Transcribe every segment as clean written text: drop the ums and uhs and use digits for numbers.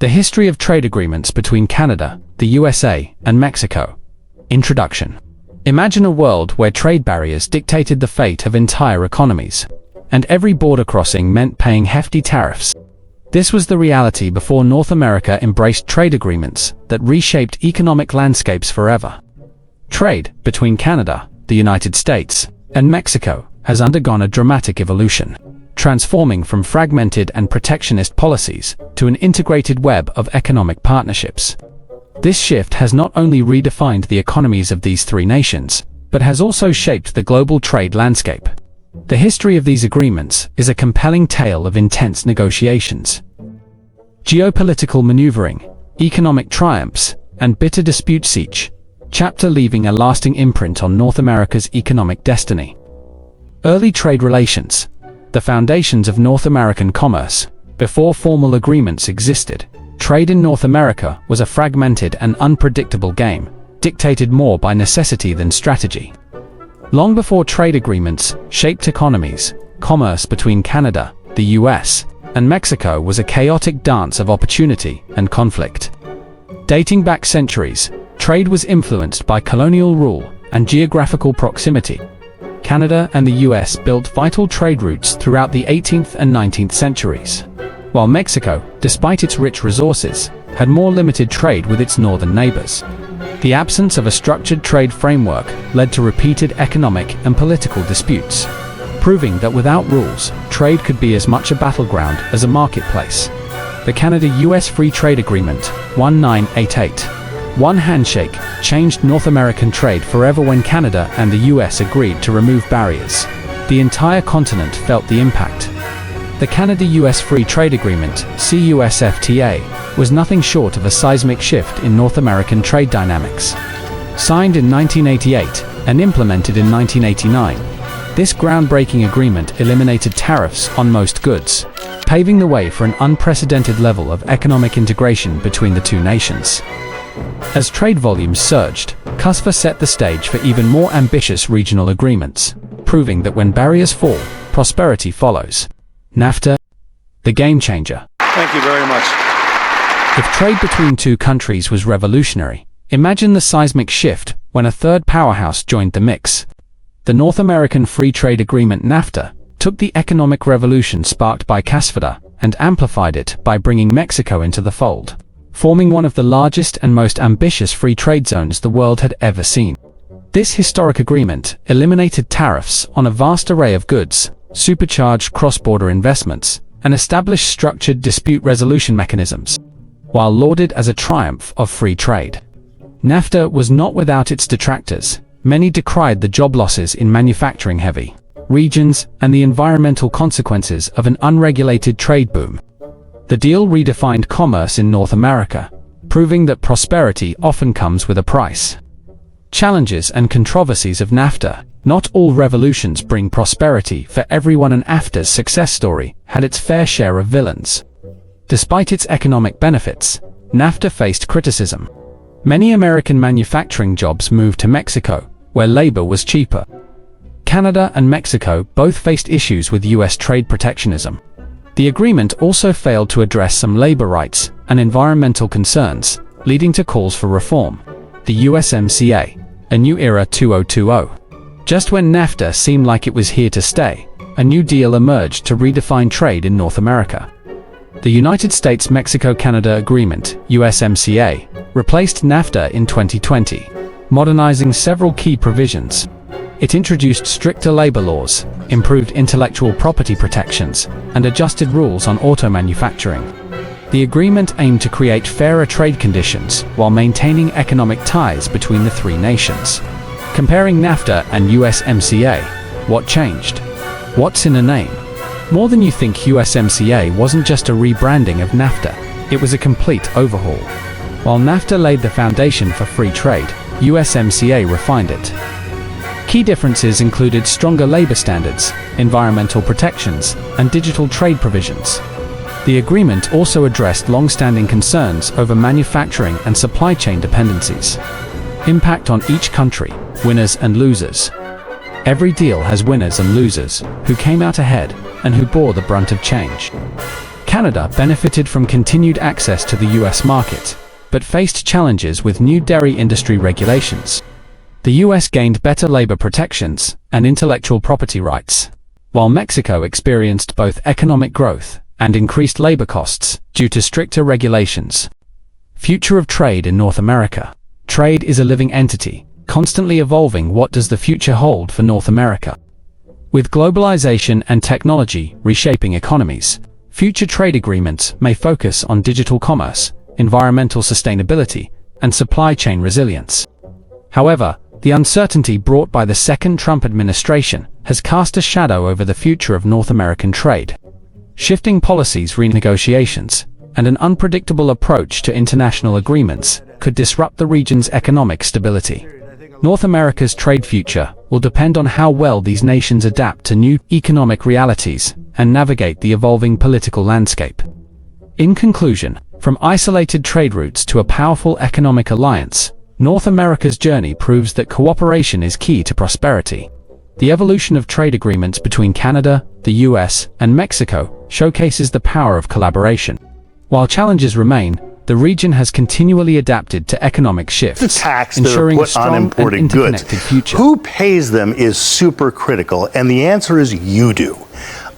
The history of trade agreements between Canada, the USA, and Mexico. Introduction. Imagine a world where trade barriers dictated the fate of entire economies, and every border crossing meant paying hefty tariffs. This was the reality before North America embraced trade agreements that reshaped economic landscapes forever. Trade between Canada, the United States, and Mexico has undergone a dramatic evolution, transforming from fragmented and protectionist policies to an integrated web of economic partnerships. This shift has not only redefined the economies of these three nations, but has also shaped the global trade landscape. The history of these agreements is a compelling tale of intense negotiations, geopolitical maneuvering, economic triumphs, and bitter disputes, each chapter leaving a lasting imprint on North America's economic destiny. Early trade relations. The foundations of North American commerce. Before formal agreements existed, trade in North America was a fragmented and unpredictable game, dictated more by necessity than strategy. Long before trade agreements shaped economies, commerce between Canada, the US, and Mexico was a chaotic dance of opportunity and conflict. Dating back centuries, trade was influenced by colonial rule and geographical proximity. Canada and the US built vital trade routes throughout the 18th and 19th centuries, while Mexico, despite its rich resources, had more limited trade with its northern neighbors. The absence of a structured trade framework led to repeated economic and political disputes, proving that without rules, trade could be as much a battleground as a marketplace. The Canada-US Free Trade Agreement, 1988. One handshake changed North American trade forever. When Canada and the US agreed to remove barriers, the entire continent felt the impact. The Canada-US Free Trade Agreement, CUSFTA, was nothing short of a seismic shift in North American trade dynamics. Signed in 1988 and implemented in 1989, this groundbreaking agreement eliminated tariffs on most goods, paving the way for an unprecedented level of economic integration between the two nations. As trade volumes surged, CUSFA set the stage for even more ambitious regional agreements, proving that when barriers fall, prosperity follows. NAFTA, the game changer. Thank you very much. If trade between two countries was revolutionary, imagine the seismic shift when a third powerhouse joined the mix. The North American Free Trade Agreement NAFTA took the economic revolution sparked by CUSFA and amplified it by bringing Mexico into the fold, forming one of the largest and most ambitious free trade zones the world had ever seen. This historic agreement eliminated tariffs on a vast array of goods, supercharged cross-border investments, and established structured dispute resolution mechanisms. While lauded as a triumph of free trade, NAFTA was not without its detractors. Many decried the job losses in manufacturing-heavy regions and the environmental consequences of an unregulated trade boom. The deal redefined commerce in North America, proving that prosperity often comes with a price. Challenges and controversies of NAFTA. Not all revolutions bring prosperity for everyone, and NAFTA's success story had its fair share of villains. Despite its economic benefits, NAFTA faced criticism. Many American manufacturing jobs moved to Mexico, where labor was cheaper. Canada and Mexico both faced issues with US trade protectionism. The agreement also failed to address some labor rights and environmental concerns, leading to calls for reform. The USMCA, a new era 2020. Just when NAFTA seemed like it was here to stay, a new deal emerged to redefine trade in North America. The United States-Mexico-Canada Agreement, USMCA, replaced NAFTA in 2020, modernizing several key provisions. It introduced stricter labor laws, improved intellectual property protections, and adjusted rules on auto manufacturing. The agreement aimed to create fairer trade conditions while maintaining economic ties between the three nations. Comparing NAFTA and USMCA, what changed? What's in a name? More than you think, USMCA wasn't just a rebranding of NAFTA, it was a complete overhaul. While NAFTA laid the foundation for free trade, USMCA refined it. Key differences included stronger labor standards, environmental protections, and digital trade provisions. The agreement also addressed long-standing concerns over manufacturing and supply chain dependencies. Impact on each country, winners and losers. Every deal has winners and losers, who came out ahead and who bore the brunt of change. Canada benefited from continued access to the US market, but faced challenges with new dairy industry regulations. The US gained better labor protections and intellectual property rights, while Mexico experienced both economic growth and increased labor costs due to stricter regulations. Future of trade in North America. Trade is a living entity, constantly evolving. What does the future hold for North America? With globalization and technology reshaping economies, future trade agreements may focus on digital commerce, environmental sustainability, and supply chain resilience. However, the uncertainty brought by the second Trump administration has cast a shadow over the future of North American trade. Shifting policies, renegotiations, and an unpredictable approach to international agreements could disrupt the region's economic stability. North America's trade future will depend on how well these nations adapt to new economic realities and navigate the evolving political landscape. In conclusion, from isolated trade routes to a powerful economic alliance, North America's journey proves that cooperation is key to prosperity. The evolution of trade agreements between Canada, the US, and Mexico showcases the power of collaboration. While challenges remain, the region has continually adapted to economic shifts, the tax ensuring a put on strong and imported interconnected goods. future. Who pays them is super critical, and the answer is you do.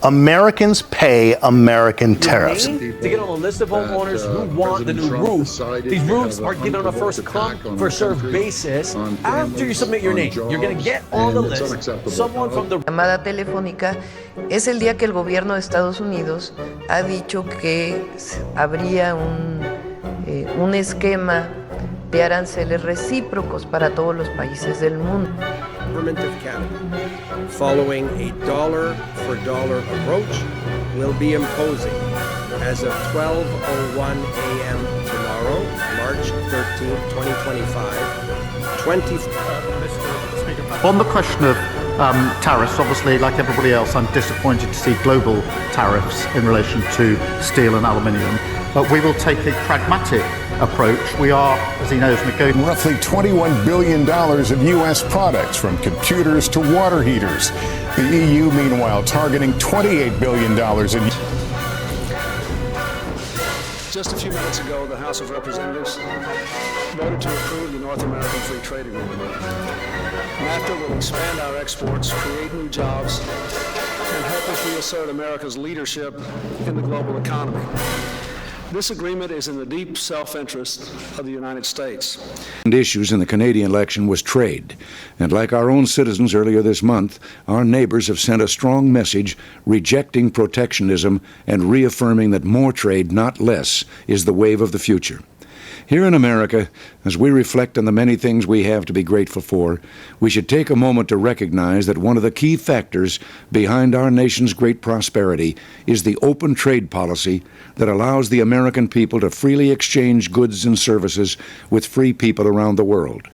Americans pay American tariffs. To get on a list of homeowners who want the new roof. These roofs are given on a first come, first served basis. After you submit your name, you're going to get on the list someone from the llamada telefónica es el día que el gobierno de Estados Unidos ha dicho que habría un esquema de aranceles recíprocos para todos los países del mundo. Government of Canada, following a dollar-for-dollar approach, will be imposing, as of 12:01 a.m. tomorrow, March 13, 2025, On the question of tariffs, obviously, like everybody else, I'm disappointed to see global tariffs in relation to steel and aluminium. But we will take a pragmatic approach. We are, as he knows, negotiating roughly $21 billion of U.S. products, from computers to water heaters. The EU, meanwhile, targeting $28 billion in. Just a few minutes ago, the House of Representatives voted to approve the North American Free Trade Agreement. NAFTA will expand our exports, create new jobs, and help us reassert America's leadership in the global economy. This agreement is in the deep self-interest of the United States. And issues in the Canadian election was trade. And like our own citizens earlier this month, our neighbors have sent a strong message rejecting protectionism and reaffirming that more trade, not less, is the wave of the future. Here in America, as we reflect on the many things we have to be grateful for, we should take a moment to recognize that one of the key factors behind our nation's great prosperity is the open trade policy that allows the American people to freely exchange goods and services with free people around the world.